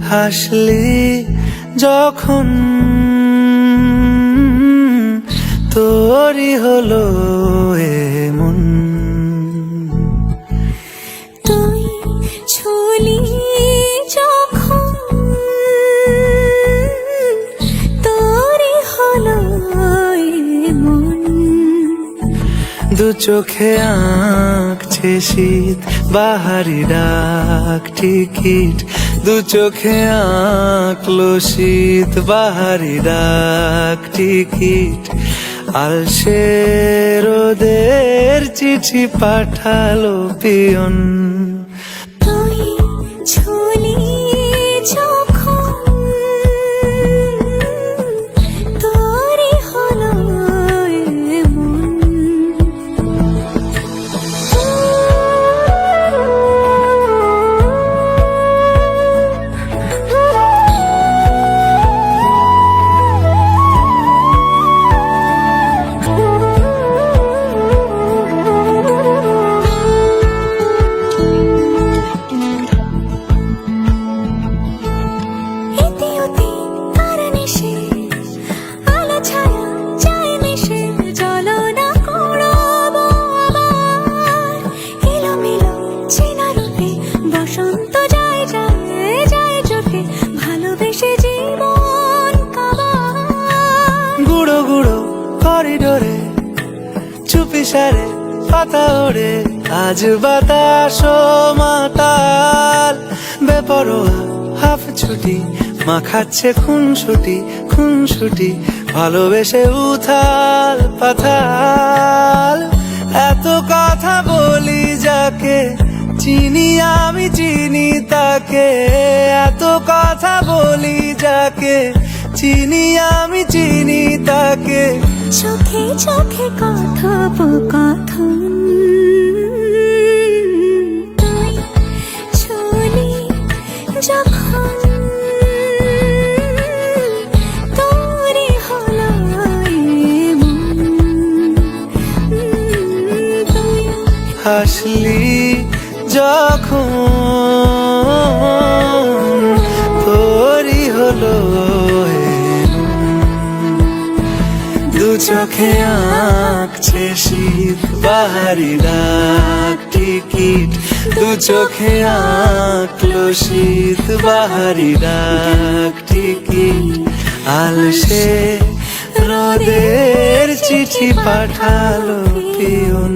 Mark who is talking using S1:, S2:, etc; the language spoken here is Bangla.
S1: হাসলি যখন তোরই হলো এমন।
S2: তুই ছুলি যখন তোরই হলো এমন।
S1: দু চোখে আঁকছে শীত বাহারি ডাক টিকিট, দু চোখে আঁকলো শীত বাহারি ডাক টিকিট। আলসে রোদের চিঠি পাঠালো পিয়ন।
S2: তুই ছুলি যখন তোরই হলো এমন।
S1: গুঁড়ো গুঁড়ো করিডোরে চুপি সারে পাতা ওড়ে, আজ বাতাস মাতাল বেপরোয়া হাফ ছুটি মাখাচ্ছে খুনসুটি খুনসুটি, ভালোবেসে উথাল পাথাল। এত কথা বলি যাকে চিনি আমি চিনি তাকে, এত কথা বলি যাকে চিনি আমি চিনি তাকে।
S2: চোখে চোখে কথোপকথন, তুই ছুলি যখন তোরই হলো এমন। তুই
S1: হাসলি যখন তোরই হলো দু চোখে আঁকছে শীত বাহারি ডাক টিকিট, দু চোখে আঁকলো শীত বাহারি ডাক টিকিট। আলসে রোদের চিঠি পাঠালো পিয়ন।